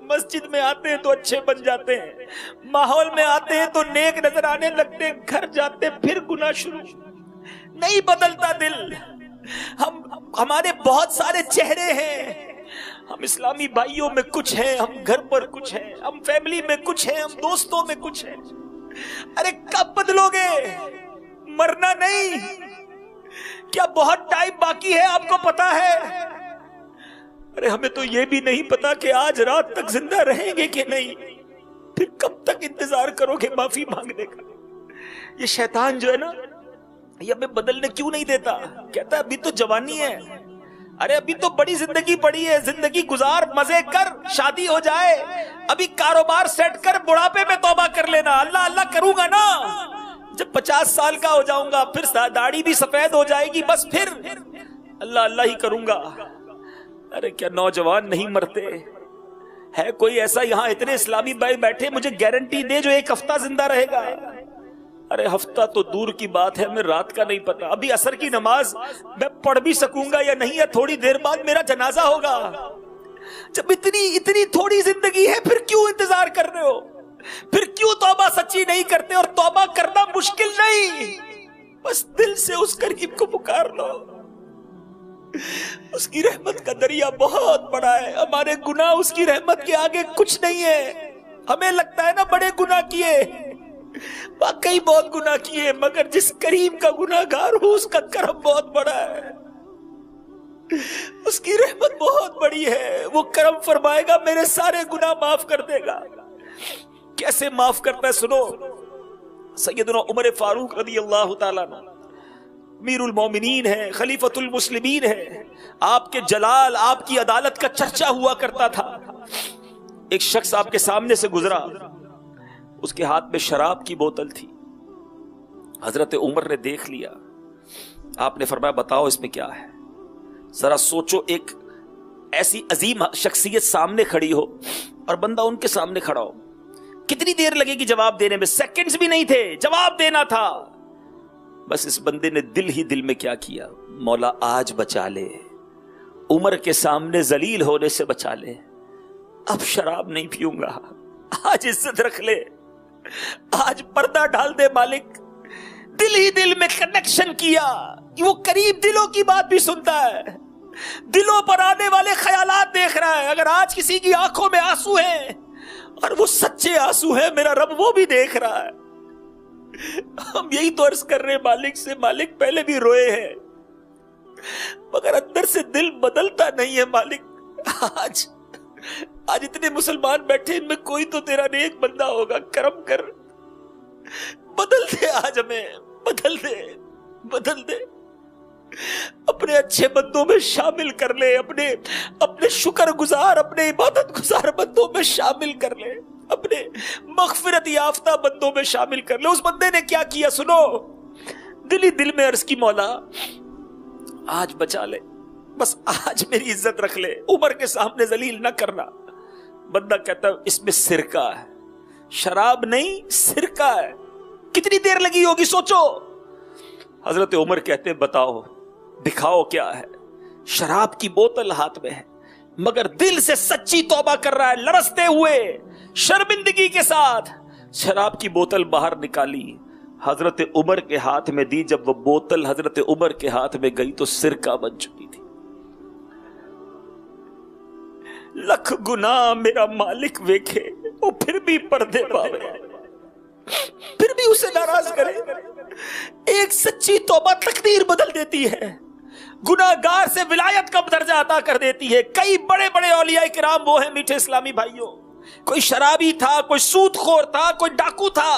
مسجد میں آتے ہیں تو اچھے بن جاتے ہیں، ماحول میں آتے ہیں تو نیک نظر آنے لگتے ہیں، گھر جاتے پھر گناہ شروع، نہیں بدلتا دل۔ ہمارے بہت سارے چہرے ہیں، ہم اسلامی بھائیوں میں کچھ ہیں، ہم گھر پر کچھ ہیں، ہم فیملی میں کچھ ہیں، ہم دوستوں میں کچھ ہیں۔ ارے کب بدلو گے؟ مرنا نہیں، کیا بہت ٹائم باقی ہے؟ آپ کو پتا ہے؟ ارے ہمیں تو یہ بھی نہیں پتا کہ آج رات تک زندہ رہیں گے کہ نہیں، پھر کب تک انتظار کرو گے معافی مانگنے کا؟ یہ شیطان جو ہے نا، یہ ہمیں بدلنے کیوں نہیں دیتا؟ کہتا ہے ابھی تو جوانی ہے، ارے ابھی تو بڑی زندگی پڑی ہے، زندگی گزار، مزے کر، شادی ہو جائے، ابھی کاروبار سیٹ کر، بڑھاپے میں توبہ کر لینا۔ اللہ اللہ کروں گا نا، جب 50 سال کا ہو جاؤں گا، پھر داڑھی بھی سفید ہو جائے گی، بس پھر اللہ اللہ ہی کروں گا۔ ارے کیا نوجوان نہیں مرتے؟ ہے کوئی ایسا یہاں اتنے اسلامی بھائی بیٹھے، مجھے گارنٹی دے جو 1 ہفتہ زندہ رہے گا؟ ارے ہفتہ تو دور کی بات ہے، ہمیں رات کا نہیں پتا، ابھی عصر کی نماز میں پڑھ بھی سکوں گا یا نہیں، یا تھوڑی دیر بعد میرا جنازہ ہوگا۔ جب اتنی تھوڑی زندگی ہے، پھر کیوں انتظار کر رہے ہو؟ پھر کیوں توبہ سچی نہیں کرتے؟ اور توبہ کرنا مشکل نہیں، بس دل سے اس قریب کو پکار لو، اس کی رحمت کا دریا بہت بڑا ہے، ہمارے گناہ اس کی رحمت کے آگے کچھ نہیں ہے۔ ہمیں لگتا ہے نا بڑے گناہ کیے، واقعی بہت گناہ کیے، مگر جس کریم کا گناہ گار ہو اس کا کرم بہت بڑا ہے، اس کی رحمت بہت بڑی ہے، وہ کرم فرمائے گا، میرے سارے گناہ معاف کر دے گا۔ کیسے معاف کرتا ہے سنو، سیدنا عمر فاروق رضی اللہ تعالیٰ عنہ امیر المومنین ہے، خلیفۃ المسلمین ہے، آپ کے جلال، آپ کی عدالت کا چرچا ہوا کرتا تھا۔ ایک شخص آپ کے سامنے سے گزرا، اس کے ہاتھ میں شراب کی بوتل تھی، حضرت عمر نے دیکھ لیا، آپ نے فرمایا بتاؤ اس میں کیا ہے؟ ذرا سوچو، ایک ایسی عظیم شخصیت سامنے کھڑی ہو اور بندہ ان کے سامنے کھڑا ہو، کتنی دیر لگے گی جواب دینے میں؟ سیکنڈز بھی نہیں تھے، جواب دینا تھا۔ بس اس بندے نے دل ہی دل میں کیا کیا، مولا آج بچا لے، عمر کے سامنے ذلیل ہونے سے بچا لے، اب شراب نہیں پیوں گا، آج عزت رکھ لے، آج پردہ ڈال دے مالک۔ دل ہی دل میں کنیکشن کیا، وہ قریب دلوں کی بات بھی سنتا ہے، دلوں پر آنے والے خیالات دیکھ رہا ہے۔ اگر آج کسی کی آنکھوں میں آنسو ہیں اور وہ سچے آنسو ہیں، میرا رب وہ بھی دیکھ رہا ہے۔ ہم یہی تو عرض کر رہے مالک سے، مالک پہلے بھی روئے ہیں مگر اندر سے دل بدلتا نہیں ہے مالک۔ آج اتنے مسلمان بیٹھے، ان میں کوئی تو تیرا نیک بندہ ہوگا، کرم کر، بدل دے، آج ہمیں بدل دے، اپنے اچھے بندوں میں شامل کر لے، اپنے شکر گزار، اپنے عبادت گزار بندوں میں شامل کر لے، اپنے مغفرت یافتہ بندوں میں شامل کر لے۔ اس بندے نے کیا کیا سنو، دل ہی دل میں عرض کی مولا آج بچا لے، بس آج میری عزت رکھ لے، عمر کے سامنے ذلیل نہ کرنا۔ بندہ کہتا ہے اس میں سرکہ ہے، شراب نہیں سرکہ ہے، کتنی دیر لگی ہوگی سوچو۔ حضرت عمر کہتے ہیں بتاؤ، دکھاؤ کیا ہے؟ شراب کی بوتل ہاتھ میں ہے، مگر دل سے سچی توبہ کر رہا ہے، لرزتے ہوئے، شرمندگی کے ساتھ شراب کی بوتل باہر نکالی، حضرت عمر کے ہاتھ میں دی۔ جب وہ بوتل حضرت عمر کے ہاتھ میں گئی تو سرکہ بن چکی تھی۔ لکھ گناہ میرا مالک ویکھے، وہ پھر بھی پردے پاوے، پھر بھی اسے ناراض کرے۔ ایک سچی توبہ تقدیر بدل دیتی ہے، گناہگار سے ولایت کا درجہ عطا کر دیتی ہے۔ کئی بڑے بڑے اولیاء کرام وہ ہیں میٹھے اسلامی بھائیوں، کوئی شرابی تھا، کوئی سود خور تھا، کوئی ڈاکو تھا،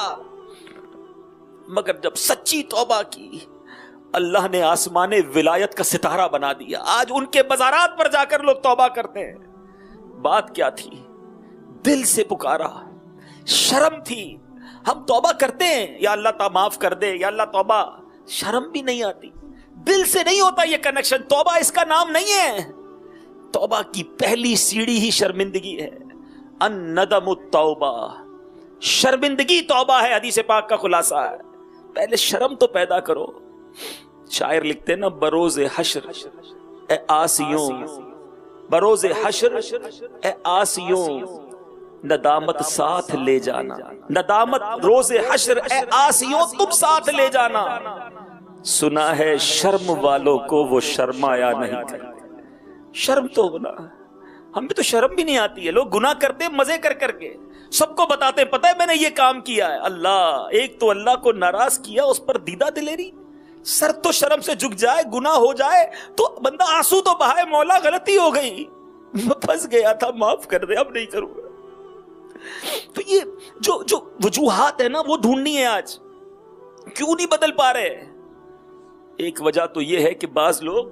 مگر جب سچی توبہ کی، اللہ نے آسمان ولایت کا ستارہ بنا دیا۔ آج ان کے مزارات پر جا کر لوگ توبہ کرتے ہیں۔ بات کیا تھی؟ دل سے پکارا، شرم تھی۔ ہم توبہ کرتے ہیں، یا اللہ تعالیٰ معاف کر دے، یا اللہ توبہ، شرم بھی نہیں آتی، دل سے نہیں ہوتا یہ کنیکشن۔ توبہ اس کا نام نہیں ہے، توبہ کی پہلی سیڑھی ہی شرمندگی ہے۔ الندم التوبہ، شرمندگی توبہ ہے، حدیث پاک کا خلاصہ ہے۔ پہلے شرم تو پیدا کرو۔ شاعر لکھتے ہیں نا، بروز حشر اے آسیوں، بروز حشر اے آسیوں، ندامت ساتھ لے جانا، ندامت روز حشر اے آسیوں تم ساتھ لے جانا، سنا ہے شرم والوں کو وہ شرمایا نہیں کرتے۔ شرم تو ہونا، ہمیں تو شرم بھی نہیں آتی ہے، لوگ گناہ کرتے مزے کر کر کے، سب کو بتاتے ہیں پتہ ہے میں نے یہ کام کیا ہے۔ اللہ، ایک تو اللہ کو ناراض کیا، اس پر دیدہ دلیری، سر تو شرم سے جھک جائے، گناہ ہو جائے تو بندہ آنسو تو بہائے، مولا غلطی ہو گئی، میں پھنس گیا تھا، معاف کر دے، اب نہیں کروں گا۔ تو یہ جو وجوہات ہے نا وہ ڈھونڈنی ہے آج، کیوں نہیں بدل پا رہے؟ ایک وجہ تو یہ ہے کہ بعض لوگ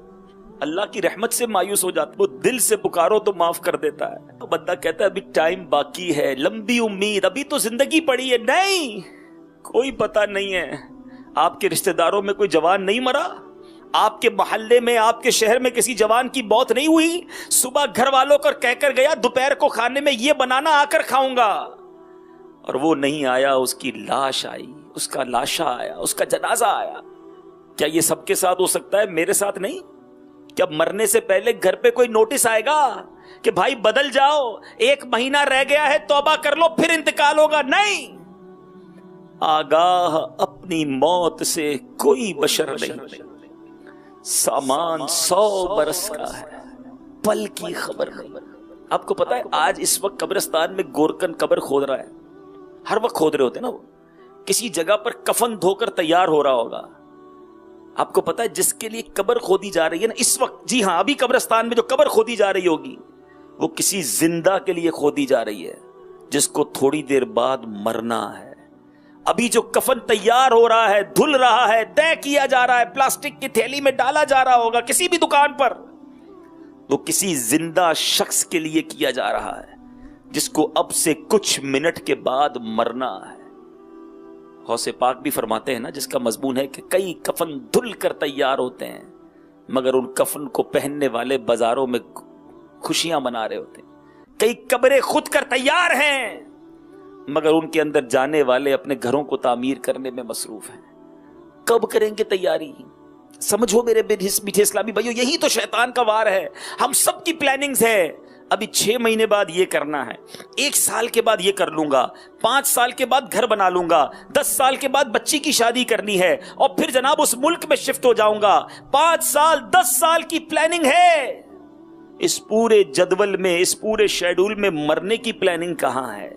اللہ کی رحمت سے مایوس ہو جاتے، وہ دل سے پکارو تو معاف کر دیتا ہے، تو بندہ کہتا ہے ابھی ٹائم باقی ہے، لمبی امید، ابھی تو زندگی پڑی ہے۔ نہیں، کوئی پتہ نہیں ہے، آپ کے رشتہ داروں میں کوئی جوان نہیں مرا، آپ کے محلے میں، آپ کے شہر میں کسی جوان کی موت نہیں ہوئی، صبح گھر والوں کو کہہ کر گیا دوپہر کو کھانے میں یہ بنانا، آ کر کھاؤں گا، اور وہ نہیں آیا، اس کی لاش آئی، اس کا لاشا آیا، اس کا جنازہ آیا۔ کیا یہ سب کے ساتھ ہو سکتا ہے؟ میرے ساتھ نہیں؟ کیا مرنے سے پہلے گھر پہ کوئی نوٹس آئے گا کہ بھائی بدل جاؤ، 1 مہینہ رہ گیا ہے، توبہ کر لو، پھر انتقال ہوگا؟ نہیں، آگاہ اپنی موت سے کوئی بشر نہیں، سامان 100 برس کا ہے، پل کی خبر نہیں۔ آپ کو پتا ہے آج اس وقت قبرستان میں گورکن قبر کھود رہا ہے، ہر وقت کھود رہے ہوتے ہیں نا، وہ کسی جگہ پر کفن دھو کر تیار ہو رہا ہوگا۔ آپ کو پتا ہے جس کے لیے قبر کھودی جا رہی ہے نا اس وقت، جی ہاں، ابھی قبرستان میں جو قبر کھودی جا رہی ہوگی وہ کسی زندہ کے لیے کھودی جا رہی ہے جس کو تھوڑی دیر بعد مرنا ہے۔ ابھی جو کفن تیار ہو رہا ہے، دھل رہا ہے، طے کیا جا رہا ہے، پلاسٹک کی تھیلی میں ڈالا جا رہا ہوگا کسی بھی دکان پر، وہ کسی زندہ شخص کے لیے کیا جا رہا ہے جس کو اب سے کچھ منٹ کے بعد مرنا ہے۔ غوث پاک بھی فرماتے ہیں نا، جس کا مضمون ہے کہ کئی کفن دھل کر تیار ہوتے ہیں مگر ان کفن کو پہننے والے بازاروں میں خوشیاں منا رہے ہوتے ہیں، کئی قبریں خود کر تیار ہیں مگر ان کے اندر جانے والے اپنے گھروں کو تعمیر کرنے میں مصروف ہیں۔ کب کریں گے تیاری؟ سمجھو میرے میٹھے اسلامی بھائیو، یہی تو شیطان کا وار ہے۔ ہم سب کی پلاننگز ہے، ابھی 6 مہینے بعد یہ کرنا ہے، 1 سال کے بعد یہ کر لوں گا، 5 سال کے بعد گھر بنا لوں گا، 10 سال کے بعد بچی کی شادی کرنی ہے، اور پھر جناب اس ملک میں شفٹ ہو جاؤں گا۔ 5 سال 10 سال کی پلاننگ ہے، اس پورے جدول میں، اس پورے شیڈول میں مرنے کی پلاننگ کہاں ہے؟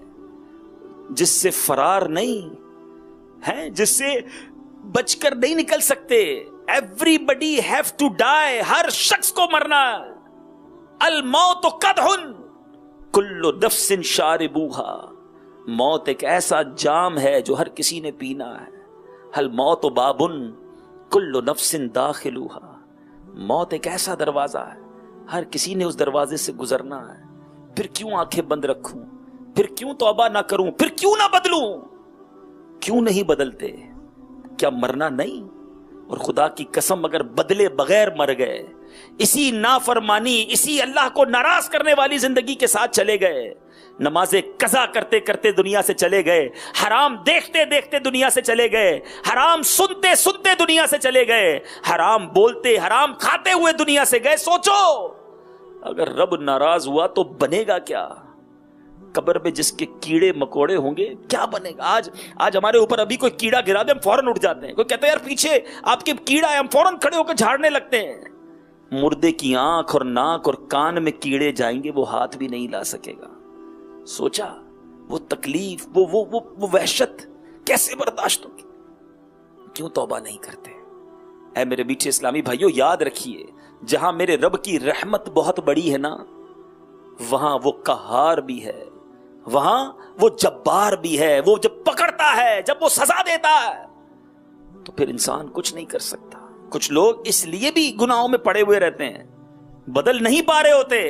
جس سے فرار نہیں ہے، جس سے بچ کر نہیں نکل سکتے۔ Everybody have to die, ہر شخص کو مرنا۔ الموت قدح کل نفس شاربوہا، موت ایک ایسا جام ہے جو ہر کسی نے پینا ہے۔ الموت باب کل نفس داخلوہا، موت ایک ایسا دروازہ ہے ہر کسی نے اس دروازے سے گزرنا ہے۔ پھر کیوں آنکھیں بند رکھوں، پھر کیوں توبہ نہ کروں، پھر کیوں نہ بدلوں؟ کیوں نہیں بدلتے؟ کیا مرنا نہیں؟ اور خدا کی قسم اگر بدلے بغیر مر گئے، اسی نافرمانی، اسی اللہ کو ناراض کرنے والی زندگی کے ساتھ چلے گئے، نمازیں قضا کرتے کرتے دنیا سے چلے گئے، حرام دیکھتے دیکھتے دنیا سے چلے گئے، حرام سنتے سنتے دنیا سے چلے گئے، حرام بولتے حرام کھاتے ہوئے دنیا سے گئے، سوچو اگر رب ناراض ہوا تو بنے گا کیا؟ قبر میں جس کے کیڑے مکوڑے ہوں گے کیا بنے گا؟ آج ہمارے اوپر ابھی کوئی کیڑا گرا دے ہم فوراً اٹھ جاتے ہیں، کوئی کہتا ہے یار پیچھے آپ کے کیڑا ہے، ہم فوراً کھڑے ہو کر جھاڑنے لگتے ہیں۔ مردے کی آنکھ اور ناک اور کان میں کیڑے جائیں گے، وہ ہاتھ بھی نہیں لا سکے گا۔ سوچا وہ تکلیف، وہ وحشت کیسے برداشت ہوگی؟ کیوں توبہ نہیں کرتے؟ اے میرے میٹھے اسلامی بھائیو، یاد رکھیے جہاں میرے رب کی رحمت بہت بڑی ہے نا، وہاں وہ قہار بھی ہے، وہاں وہ جبار بھی ہے۔ وہ جب پکڑتا ہے، جب وہ سزا دیتا ہے تو پھر انسان کچھ نہیں کر سکتا۔ کچھ لوگ اس لیے بھی گناہوں میں پڑے ہوئے رہتے ہیں، بدل نہیں پا رہے ہوتے۔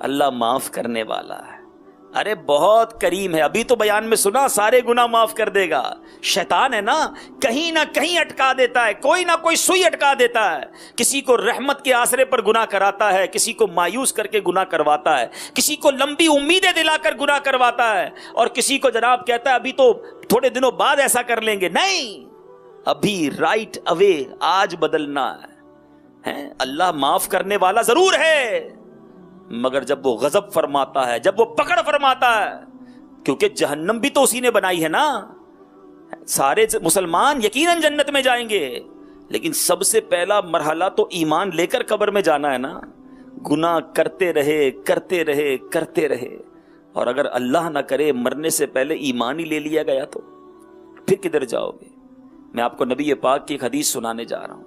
اللہ معاف کرنے والا ہے، ارے بہت کریم ہے، ابھی تو بیان میں سنا سارے گناہ معاف کر دے گا۔ شیطان ہے نا، کہیں نہ کہیں اٹکا دیتا ہے، کوئی نہ کوئی سوئی اٹکا دیتا ہے، کسی کو رحمت کے آسرے پر گناہ کراتا ہے، کسی کو مایوس کر کے گناہ کرواتا ہے، کسی کو لمبی امیدیں دلا کر گناہ کرواتا ہے، اور کسی کو جناب کہتا ہے ابھی تو تھوڑے دنوں بعد ایسا کر لیں گے۔ نہیں، ابھی رائٹ اوے، آج بدلنا ہے۔ اللہ معاف کرنے والا ضرور ہے، مگر جب وہ غضب فرماتا ہے، جب وہ پکڑ فرماتا ہے، کیونکہ جہنم بھی تو اسی نے بنائی ہے نا. سارے مسلمان یقیناً جنت میں جائیں گے، لیکن سب سے پہلا مرحلہ تو ایمان لے کر قبر میں جانا ہے نا. گناہ کرتے رہے کرتے رہے کرتے رہے، اور اگر اللہ نہ کرے مرنے سے پہلے ایمان ہی لے لیا گیا تو پھر کدھر جاؤ گے؟ میں آپ کو نبی پاک کی ایک حدیث سنانے جا رہا ہوں.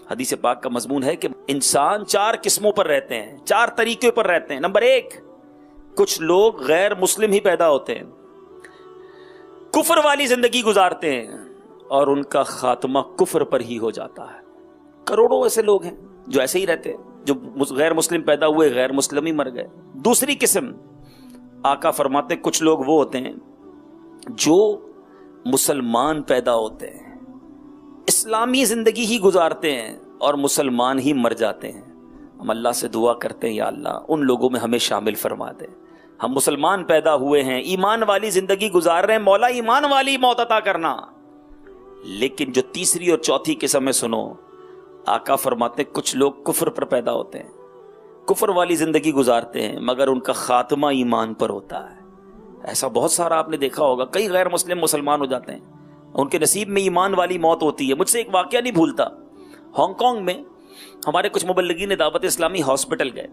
حدیث پاک کا مضمون ہے کہ انسان 4 قسموں پر رہتے ہیں، 4 طریقے پر رہتے ہیں. نمبر 1، کچھ لوگ غیر مسلم ہی پیدا ہوتے ہیں، کفر والی زندگی گزارتے ہیں، اور ان کا خاتمہ کفر پر ہی ہو جاتا ہے. کروڑوں ایسے لوگ ہیں جو ایسے ہی رہتے ہیں، جو غیر مسلم پیدا ہوئے غیر مسلم ہی مر گئے. دوسری قسم، آقا فرماتے کچھ لوگ وہ ہوتے ہیں جو مسلمان پیدا ہوتے ہیں، اسلامی زندگی ہی گزارتے ہیں، اور مسلمان ہی مر جاتے ہیں. ہم اللہ سے دعا کرتے ہیں یا اللہ ان لوگوں میں ہمیں شامل فرما دے. ہم مسلمان پیدا ہوئے ہیں، ایمان والی زندگی گزار رہے ہیں، مولا ایمان والی موت عطا کرنا. لیکن جو تیسری اور چوتھی قسم ہے سنو، آقا فرماتے ہیں کچھ لوگ کفر پر پیدا ہوتے ہیں، کفر والی زندگی گزارتے ہیں، مگر ان کا خاتمہ ایمان پر ہوتا ہے. ایسا بہت سارا آپ نے دیکھا ہوگا، کئی غیر مسلم مسلمان ہو جاتے ہیں، ان کے نصیب میں ایمان والی موت ہوتی ہے. مجھ سے ایک واقعہ نہیں بھولتا، ہانگ کانگ میں ہمارے کچھ مبلغین دعوت اسلامی ہاسپٹل گئے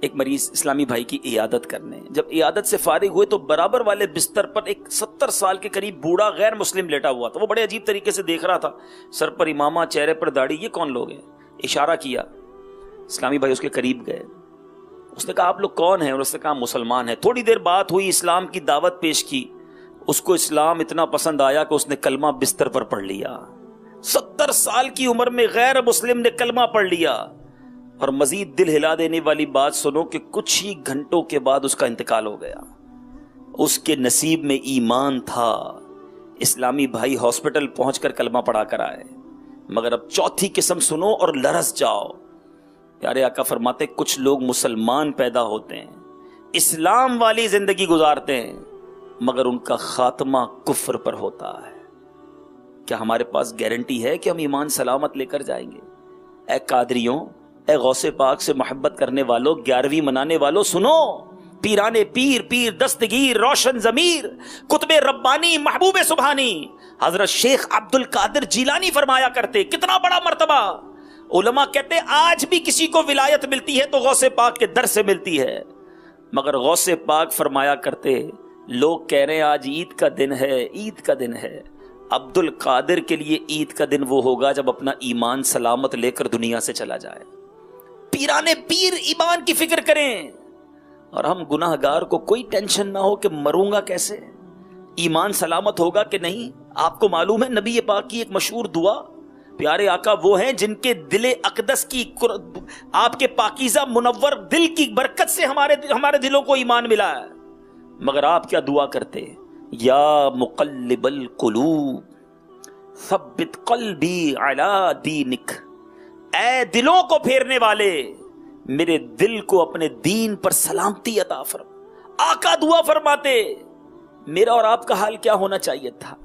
ایک مریض اسلامی بھائی کی عیادت کرنے. جب عیادت سے فارغ ہوئے تو برابر والے بستر پر ایک 70 سال کے قریب بوڑھا غیر مسلم لیٹا ہوا تھا. وہ بڑے عجیب طریقے سے دیکھ رہا تھا، سر پر امامہ، چہرے پر داڑھی. یہ کون لوگ ہیں؟ اشارہ کیا، اسلامی بھائی اس کے قریب گئے. اس نے کہا آپ لوگ کون ہیں؟ اور اس نے کہا مسلمان ہیں. تھوڑی دیر بات ہوئی، اسلام کی دعوت پیش کی. اس کو اسلام اتنا پسند آیا کہ اس نے کلمہ بستر پر پڑھ لیا. 70 سال کی عمر میں غیر مسلم نے کلمہ پڑھ لیا. اور مزید دل ہلا دینے والی بات سنو کہ کچھ ہی گھنٹوں کے بعد اس کا انتقال ہو گیا. اس کے نصیب میں ایمان تھا. اسلامی بھائی ہاسپٹل پہنچ کر کلمہ پڑھا کر آئے. مگر اب چوتھی قسم سنو اور لرز جاؤ. پیارے آقا فرماتے کچھ لوگ مسلمان پیدا ہوتے ہیں، اسلام والی زندگی گزارتے ہیں، مگر ان کا خاتمہ کفر پر ہوتا ہے. کیا ہمارے پاس گارنٹی ہے کہ ہم ایمان سلامت لے کر جائیں گے؟ اے قادریوں، اے غوث پاک سے محبت کرنے والوں، 11ویں منانے والوں، سنو. پیرانے پیر، پیر دستگیر، روشن ضمیر، کتب ربانی، محبوب سبحانی حضرت شیخ عبد القادر جیلانی فرمایا کرتے، کتنا بڑا مرتبہ. علماء کہتے آج بھی کسی کو ولایت ملتی ہے تو غوث پاک کے در سے ملتی ہے. مگر غوث پاک فرمایا کرتے لوگ کہہ رہے ہیں آج عید کا دن ہے، عید کا دن ہے. عبد القادر کے لیے عید کا دن وہ ہوگا جب اپنا ایمان سلامت لے کر دنیا سے چلا جائے. پیرانے پیر ایمان کی فکر کریں، اور ہم گناہ گار کو کوئی ٹینشن نہ ہو کہ مروں گا کیسے، ایمان سلامت ہوگا کہ نہیں. آپ کو معلوم ہے نبی پاک کی ایک مشہور دعا، پیارے آقا وہ ہیں جن کے دل اقدس کی، آپ کے پاکیزہ منور دل کی برکت سے ہمارے دلوں کو ایمان ملا ہے. مگر آپ کیا دعا کرتے؟ یا مقلب القلوب ثبت قلبی علی دینک. اے دلوں کو پھیرنے والے، میرے دل کو اپنے دین پر سلامتی عطا فرما. آقا دعا فرماتے میرا اور آپ کا حال کیا ہونا چاہیے تھا.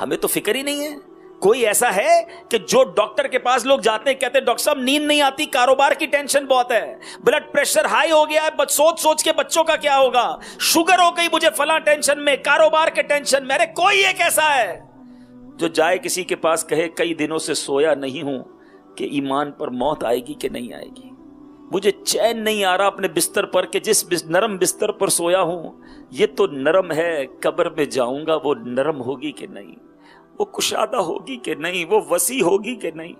ہمیں تو فکر ہی نہیں ہے. کوئی ایسا ہے کہ جو ڈاکٹر کے پاس لوگ جاتے ہیں کہتے ہیں ڈاکٹر صاحب نیند نہیں آتی، کاروبار کی ٹینشن بہت ہے، بلڈ پریشر ہائی ہو گیا ہے، سوچ سوچ کے بچوں کا کیا ہوگا، شوگر ہو گئی مجھے فلاں ٹینشن میں، کاروبار کے ٹینشن میں. ارے کوئی ایک ایسا ہے جو جائے کسی کے پاس کہے کئی دنوں سے سویا نہیں ہوں کہ ایمان پر موت آئے گی کہ نہیں آئے گی، مجھے چین نہیں آ رہا اپنے بستر پر کہ جس نرم بستر پر سویا ہوں یہ تو نرم ہے، قبر میں جاؤں گا وہ نرم ہوگی کہ نہیں، وہ کشادہ ہوگی کہ نہیں، وہ وسیع ہوگی کہ نہیں.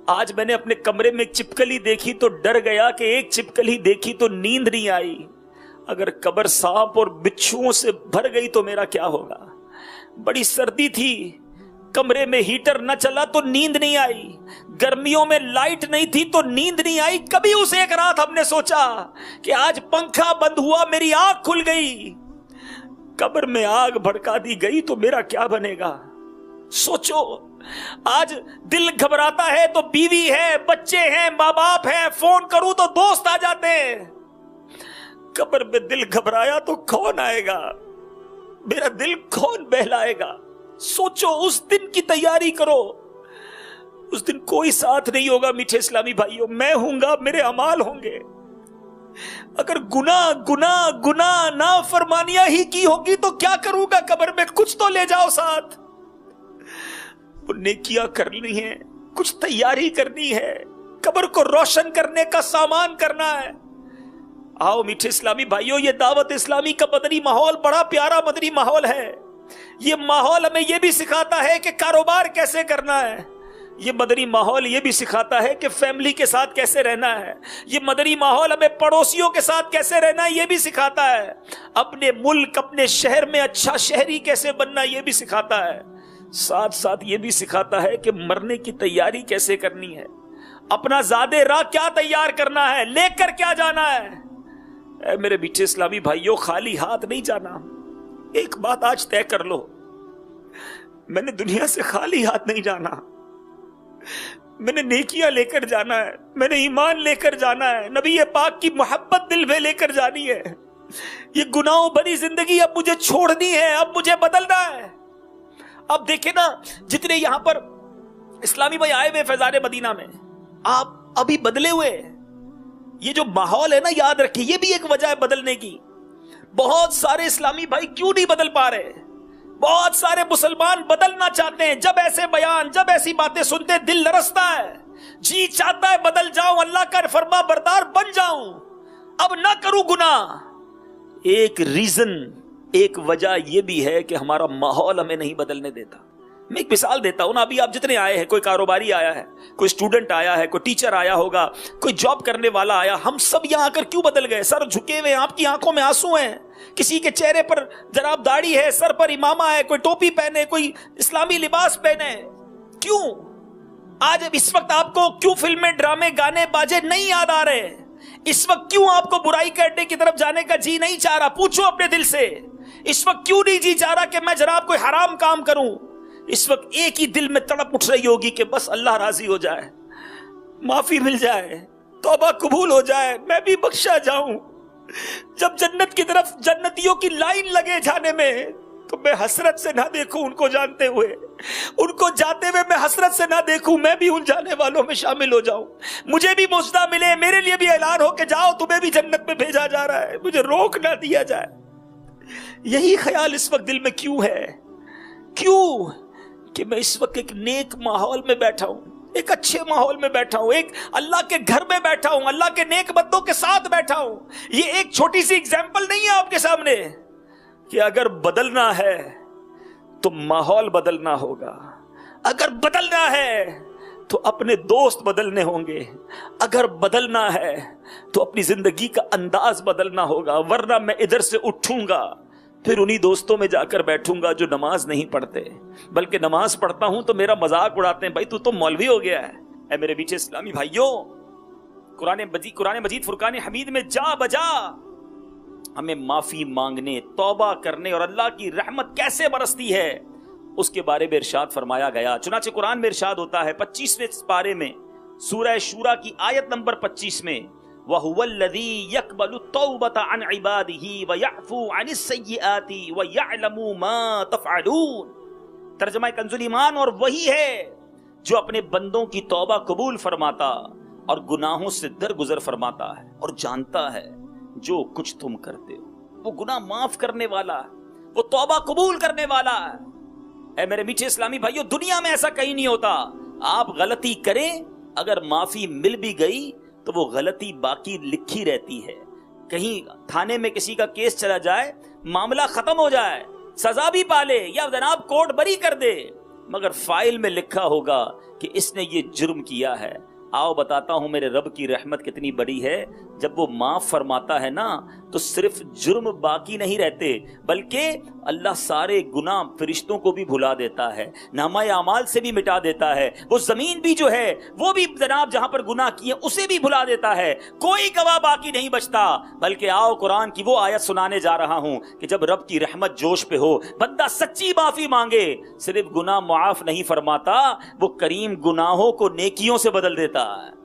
آج میں نے اپنے کمرے میں ایک چپکلی دیکھی تو ڈر گیا کہ ایک چپکلی دیکھی تو نیند نہیں آئی. اگر قبر سانپ اور بچھوؤں سے بھر گئی تو میرا کیا ہوگا. بڑی سردی تھی، کمرے میں ہیٹر نہ چلا تو نیند نہیں آئی، گرمیوں میں لائٹ نہیں تھی تو نیند نہیں آئی. کبھی اس ایک رات ہم نے سوچا کہ آج پنکھا بند ہوا میری آنکھ کھل گئی، قبر میں آگ بھڑکا دی گئی تو میرا کیا بنے گا. سوچو آج دل گھبراتا ہے تو بیوی ہے، بچے ہیں، ماں باپ ہیں، فون کروں تو دوست آ جاتے ہیں. قبر میں دل گھبرایا تو کون آئے گا، میرا دل کون بہلائے گا. سوچو اس دن کی تیاری کرو. اس دن کوئی ساتھ نہیں ہوگا میٹھے اسلامی بھائیوں، میں ہوں گا، میرے اعمال ہوں گے. اگر گناہ گناہ گناہ نافرمانیاں ہی کی ہوگی تو کیا کروں گا قبر میں؟ کچھ تو لے جاؤ ساتھ. وہ نیکیاں کرنی ہے، کچھ تیاری کرنی ہے، قبر کو روشن کرنے کا سامان کرنا ہے. آؤ میٹھے اسلامی بھائیوں، یہ دعوت اسلامی کا مدنی ماحول بڑا پیارا مدنی ماحول ہے. یہ ماحول ہمیں یہ بھی سکھاتا ہے کہ کاروبار کیسے کرنا ہے. یہ مدنی ماحول یہ بھی سکھاتا ہے کہ فیملی کے ساتھ کیسے رہنا ہے. یہ مدنی ماحول ہمیں پڑوسیوں کے ساتھ کیسے رہنا ہے یہ بھی سکھاتا ہے. اپنے ملک اپنے شہر میں اچھا شہری کیسے بننا یہ بھی سکھاتا ہے. ساتھ ساتھ یہ بھی سکھاتا ہے کہ مرنے کی تیاری کیسے کرنی ہے، اپنا زاد راہ کیا تیار کرنا ہے، لے کر کیا جانا ہے. اے میرے میٹھے اسلامی بھائیوں، خالی ہاتھ نہیں جانا. ایک بات آج طے کر لو، میں نے دنیا سے خالی ہاتھ نہیں جانا. میں نے نیکیاں لے کر جانا ہے، میں نے ایمان لے کر جانا ہے، نبی پاک کی محبت دل میں لے کر جانی ہے. یہ گناہوں بھری زندگی اب مجھے چھوڑنی ہے، اب مجھے بدلنا ہے. اب دیکھیں نا، جتنے یہاں پر اسلامی بھائی آئے ہوئے فیضان مدینہ میں، آپ ابھی بدلے ہوئے. یہ جو ماحول ہے نا، یاد رکھیں یہ بھی ایک وجہ ہے بدلنے کی. بہت سارے اسلامی بھائی کیوں نہیں بدل پا رہے؟ بہت سارے مسلمان بدلنا چاہتے ہیں، جب ایسے بیان جب ایسی باتیں سنتے دل لرزتا ہے، جی چاہتا ہے بدل جاؤں، اللہ کا فرما بردار بن جاؤں، اب نہ کروں گناہ. ایک ریزن، ایک وجہ یہ بھی ہے کہ ہمارا ماحول ہمیں نہیں بدلنے دیتا. میں ایک مثال دیتا ہوں نا، ابھی آپ جتنے آئے ہیں، کوئی کاروباری آیا ہے، کوئی اسٹوڈنٹ آیا ہے، کوئی ٹیچر آیا ہوگا، کوئی جاب کرنے والا آیا، ہم سب یہاں آ کر کیوں بدل گئے؟ سر جھکے ہوئے، آپ کی آنکھوں میں آنسو ہیں، کسی کے چہرے پر جناب داڑھی ہے، سر پر امامہ ہے، کوئی ٹوپی پہنے، کوئی اسلامی لباس پہنے. کیوں؟ آج اس وقت آپ کو کیوں فلمیں ڈرامے گانے باجے نہیں یاد آ رہے؟ اس وقت کیوں آپ کو برائی کے اڈے کی طرف جانے کا جی نہیں چاہ رہا؟ پوچھو اپنے دل سے، اس وقت کیوں نہیں جی چاہ رہا کہ میں جناب کوئی حرام کام کروں؟ اس وقت ایک ہی دل میں تڑپ اٹھ رہی ہوگی کہ بس اللہ راضی ہو جائے، معافی مل جائے، توبہ قبول ہو جائے، میں بھی بخشا جاؤں. جب جنت کی طرف جنتیوں کی لائن لگے جانے میں، تو میں حسرت سے نہ دیکھوں ان کو جانتے ہوئے، ان کو جاتے ہوئے میں حسرت سے نہ دیکھوں، میں بھی ان جانے والوں میں شامل ہو جاؤں، مجھے بھی مجدہ ملے، میرے لیے بھی اعلان ہو کہ جاؤ تمہیں بھی جنت میں بھیجا جا رہا ہے، مجھے روک نہ دیا جائے. یہی خیال اس وقت دل میں کیوں ہے؟ کیوں کہ میں اس وقت ایک نیک ماحول میں بیٹھا ہوں، ایک اچھے ماحول میں بیٹھا ہوں، ایک اللہ کے گھر میں بیٹھا ہوں، اللہ کے نیک بندوں کے ساتھ بیٹھا ہوں. یہ ایک چھوٹی سی ایگزامپل نہیں ہے آپ کے سامنے کہ اگر بدلنا ہے تو ماحول بدلنا ہوگا، اگر بدلنا ہے تو اپنے دوست بدلنے ہوں گے، اگر بدلنا ہے تو اپنی زندگی کا انداز بدلنا ہوگا. ورنہ میں ادھر سے اٹھوں گا، پھر انہی دوستوں میں جا کر بیٹھوں گا جو نماز نہیں پڑھتے، بلکہ نماز پڑھتا ہوں تو میرا مذاق اڑاتے ہیں، بھائی تو مولوی ہو گیا ہے. اے میرے میٹھے اسلامی بھائیوں، قرآن مجید فرقان حمید میں جا بجا ہمیں معافی مانگنے، توبہ کرنے اور اللہ کی رحمت کیسے برستی ہے اس کے بارے میں ارشاد فرمایا گیا. چنانچہ قرآن میں ارشاد ہوتا ہے 25ویں پارے میں سورہ شورا کی آیت نمبر 25 میں، وَهُوَ الَّذِي يَقْبَلُ التَّوْبَةَ عَنْ عِبَادِهِ وَيَعْفُو عَنِ السَّيِّئَاتِ وَيَعْلَمُ مَا تَفْعَلُونَ. ترجمہ کنز ایمان، اور وہی ہے جو اپنے بندوں کی توبہ قبول فرماتا اور گناہوں سے درگزر فرماتا ہے اور جانتا ہے جو کچھ تم کرتے ہو. وہ گناہ معاف کرنے والا ہے، وہ توبہ قبول کرنے والا ہے. اے میرے میٹھے اسلامی بھائیوں، دنیا میں ایسا کہیں نہیں ہوتا. آپ غلطی کریں، اگر معافی مل بھی گئی تو وہ غلطی باقی لکھی رہتی ہے. کہیں تھانے میں کسی کا کیس چلا جائے، معاملہ ختم ہو جائے، سزا بھی پالے یا جناب کورٹ بری کر دے، مگر فائل میں لکھا ہوگا کہ اس نے یہ جرم کیا ہے. آؤ بتاتا ہوں میرے رب کی رحمت کتنی بڑی ہے. جب وہ معاف فرماتا ہے نا تو صرف جرم باقی نہیں رہتے، بلکہ اللہ سارے گناہ فرشتوں کو بھی بھلا دیتا ہے، نامہ اعمال سے بھی مٹا دیتا ہے. وہ زمین بھی جو ہے وہ بھی جناب جہاں پر گناہ کیے اسے بھی بھلا دیتا ہے. کوئی گواہ باقی نہیں بچتا. بلکہ آؤ قرآن کی وہ آیت سنانے جا رہا ہوں کہ جب رب کی رحمت جوش پہ ہو، بندہ سچی معافی مانگے، صرف گناہ معاف نہیں فرماتا، وہ کریم گناہوں کو نیکیوں سے بدل دیتا ہے.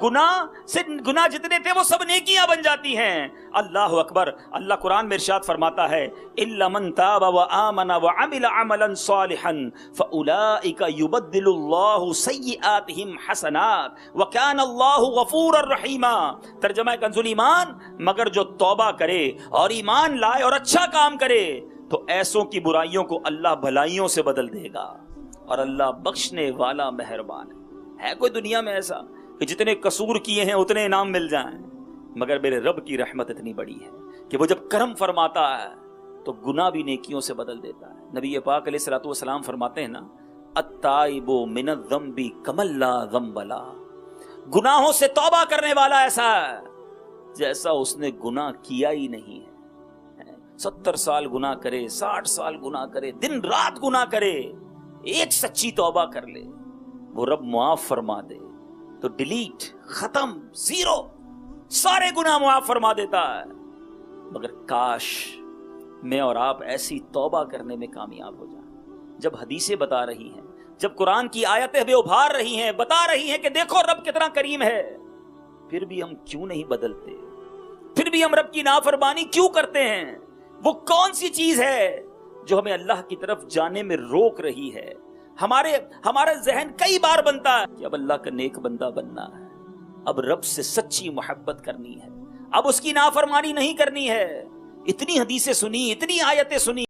گناہ جتنے تھے وہ سب نیکیاں بن جاتی ہیں. اللہ اکبر. اللہ قرآن میں ارشاد فرماتا ہے الا من تاب وآمن وعمل عملا صالحا فاولئک یبدل اللہ سیئاتہم حسنات وکان اللہ غفورا رحیما. ترجمہ کنز الایمان، مگر جو توبہ کرے اور ایمان لائے اور اچھا کام کرے تو ایسوں کی برائیوں کو اللہ بھلائیوں سے بدل دے گا، اور اللہ بخشنے والا مہربان ہے. کوئی دنیا میں ایسا کہ جتنے قصور کیے ہیں اتنے انعام مل جائیں؟ مگر میرے رب کی رحمت اتنی بڑی ہے کہ وہ جب کرم فرماتا ہے تو گناہ بھی نیکیوں سے بدل دیتا ہے. نبی پاک علیہ الصلوۃ والسلام فرماتے ہیں نا، التائب من الذنب کمن لا ذنب له. گناہوں سے توبہ کرنے والا ایسا ہے جیسا اس نے گناہ کیا ہی نہیں ہے. 70 سال گناہ کرے، 60 سال گناہ کرے، دن رات گناہ کرے، ایک سچی توبہ کر لے، وہ رب معاف فرما دے تو ڈیلیٹ، ختم، زیرو، سارے گناہ معاف فرما دیتا ہے. مگر کاش میں اور آپ ایسی توبہ کرنے میں کامیاب ہو جائیں. جب حدیثیں بتا رہی ہیں، جب قرآن کی آیتیں ہمیں ابھار رہی ہیں، بتا رہی ہیں کہ دیکھو رب کتنا کریم ہے، پھر بھی ہم کیوں نہیں بدلتے؟ پھر بھی ہم رب کی نافرمانی کیوں کرتے ہیں؟ وہ کون سی چیز ہے جو ہمیں اللہ کی طرف جانے میں روک رہی ہے؟ ہمارا ذہن کئی بار بنتا ہے کہ اب اللہ کا نیک بندہ بننا ہے، اب رب سے سچی محبت کرنی ہے، اب اس کی نافرمانی نہیں کرنی ہے. اتنی حدیثیں سنی، اتنی آیتیں سنی.